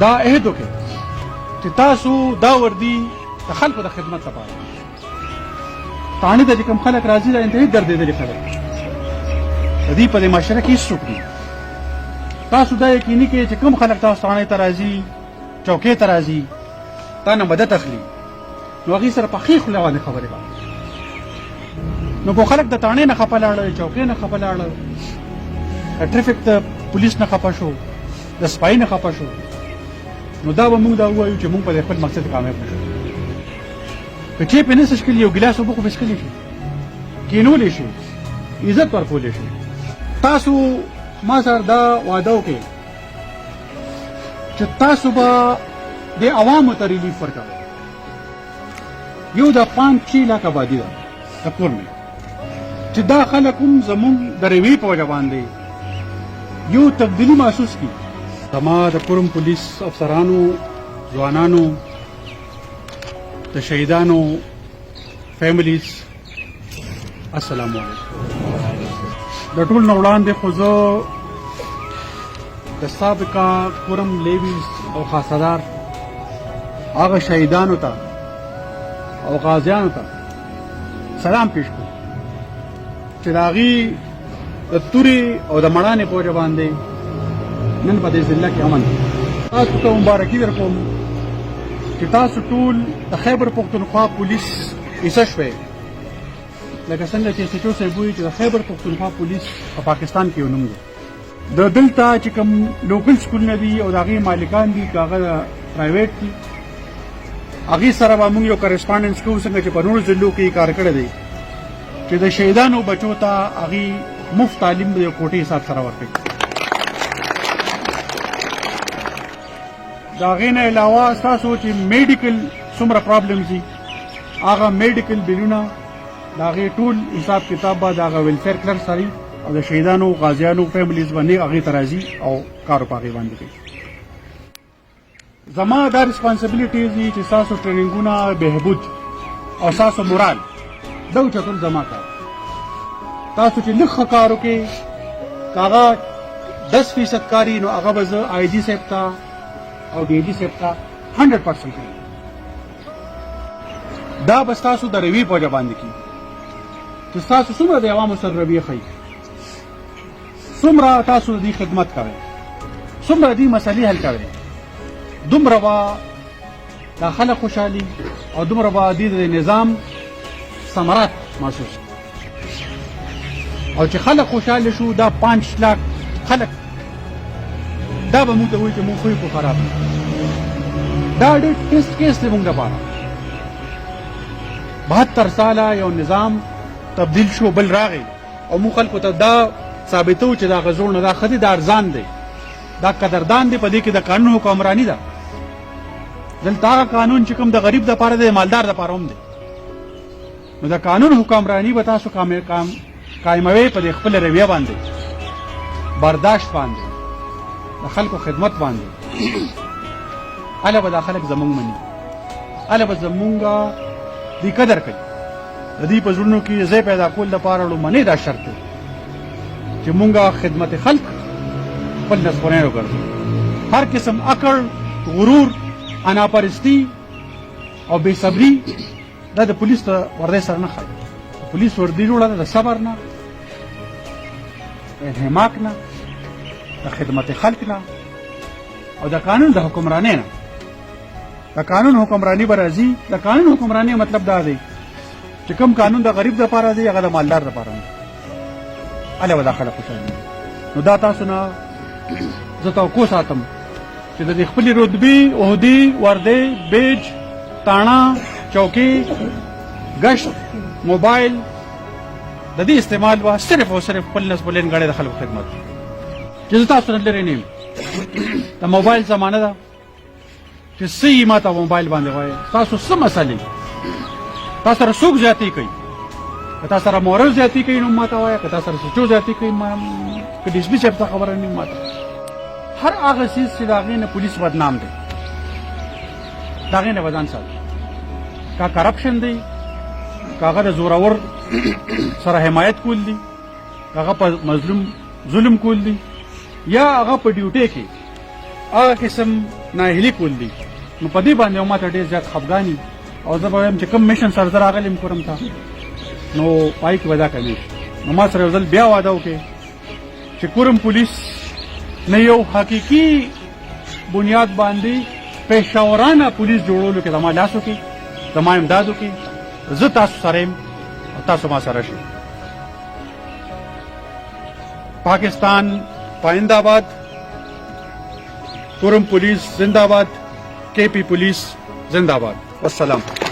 دا عهد وکړئ چې تاسو دا وردي د خلکو د خدمت لپاره تاڼې ته چې کوم خلک راځي دا انتهایی دردېدلي خلک د دې په دې معاشره کې هېڅ څوک دي تاسو دا یقیني کړئ چې کوم خلک تاسو تاڼې ته راځي چوکۍ ته راځي تا نه مدد اخلي نو هغې سره په ښې خوله باندې خبرې کوه نو که خلک د تاڼې نه خفه لاړل چوکۍ نه خفه لاړل د ټریفک د پولیس نه خفه شو د سپای نه خفه شو نو دا به موږ دا ووایو چې موږ په خپل مقصد کامیاب نه شو که چای پې نه څښلي یو ګیلاس اوبه خو به څښلی شي کینولی شي عزت ورکولی شي تاسو ما سره دا وعده وکړئ چې تاسو به د عوامو ته ریلیف ورکوئ یو د 5-6 لاک آبادي ده د کور مې چې دا خلک هم زموږ د رویې په وجه باندې یو تبدیلي محسوس کړي زما د کورم پولیس افسرانو ځوانانو د شهیدانو فیملیز السلام علیکم د ټول نه وړاندې خو زه د سابقه کورم لیویز او خاصدار هغه شهیدانو ته او غازیانو ته سلام پیش کړو چې د هغې د تورې او د مړانې په وجه باندې نن په دې ضلع کې امن تاسو ته مبارکي درکوم چې تاسو ټول د خیبر پښتونخوا پولیس حصه شوئ لکه څنګه چې سچو صاحب وایي چې د خیبر پښتونخوا پولیس په پاکستان کې یو نوم دی د دلته چې کوم لوکل سکولونه دي او د هغې مالکان دي که هغه پرایویټ دي هغې سره به موږ یو کرسپانډنس کوو څنګه چې په نورو ضلعو کې کار کړی دی چې د شهیدانو بچو ته هغې مفت تعلیم د یو کوټې حساب سره ورکوي د هغې نه علاوه ستاسو چې میډیکل څومره پرابلمز دي هغه میډیکل بلونه د هغې ټول حساب کتاب به د هغه ویلفیر کلرک سړي او د شهیدانو غازیانو فیملیز باندې هغې ته راځي او کار په هغې باندې کوي زما دا ریسپانسبلیټیز دي چې ستاسو ټریننګونه بهبود او ستاسو مورال دا اوچتول زما کار تاسو چې لږ ښه کار وکړئ که هغه 10% کاري نو هغه به زه آی جي صاحب ته او ډي جي صاحب ته 100% کوي دا به ستاسو د رویې په وجه باندې کېږي چې ستاسو څومره د عوامو سره رویه ښیي څومره تاسو د دې خدمت کوئ څومره د دې مسلې حل کوئ دومره به دا خلک خوشحالي او دومره به د نظام ثمرات محسوس او چې خلک خوشحاله شو دا 5 لاک خلک دا به موږ ته وایي چې موږ خوی خو خراب دا ډېر ټیسټ کیس دی موږ لپاره 72 ساله یو نظام تبدیل شو بل راغی او موږ خلکو ته دا ثابتو چې دا غزور نه دا ښه دی دا ارزان دی دا قدردان دی په دې کې د قانون حکمراني ده دلته هغه قانون چې کوم د غریب دپاره دی د مالدار دپاره هم دی نو د قانون حکمراني به تاسو قایموئ په دې خپله رویه باندې برداشت باندې د خلکو خدمت باندې هله به دا خلک زموږ مني هله به زموږ دې قدر کوي د دې په زړونو کې ځای پیدا کول دپاره لومړنی دا شرط دی چې مونږ خدمت خلق خپل نسخونین وګرځو هر قسم اکړ غرور اناپرستی او بې صبري دا د پولیس ته وردی سره نه ښایي د پولیس وردي جوړه ده د صبر نه د انحماق نه د خدمت خلق نه او د قانون د حکمرانۍ نه د قانون حکمراني به راځي د قانون حکمراني مطلب دا دی چې کوم قانون د غریب دپاره دی هغه د مالدار دپاره نه هله به دا خلک خوشحالي نو دا تاسو نه زه توقع ساتم چې د دې خپلې رتبې عهدې وردۍ بیج تاڼه چوکۍ ګشت موبایل د دې استعمال به صرف او صرف خپل نصب العین د خلکو خدمت چې زه تاسو نه لرې نه یم د موبایل زمانه ده چې څه یې ما ته موبایل باندې وایي تاسو څه مسلې تاسو سره څوک زیاتې کوي که تاسو سره مورل زیاتې کوي نو ما ته وایه که تاسو سره سچو زیاتې کوي که ډي اس پي صاحب ته خبره نه ما ته هر هغه څیز چې د هغې نه پولیس بدنام دی د هغې نه به ځان ساتي که کرپشن دی که هغه د زورور سره حمایت کول دي که هغه په مظلوم ظلم کول دي یا هغه په ډیوټۍ کې هغه قسم ناهیلي کول دي نو په دې باندې ما ته ډېر زیات خفګاني او زه به وایم چې کوم میشن سره زه راغلی یم کورم ته نو پای کې به دا کمی نو ما سره یو ځل بیا واده وکړې چې کورم پولیس نه یو حقیقي بنیاد باندې پېښورانه پولیس جوړولو کې زما لاس وکړي زما امداد وکړي زه تاسو سره یم او تاسو ما سره شئ पाकिस्तान पाइंदाबाद कुरम पुलिस जिंदाबाद KP police जिंदाबाद वस्सलाम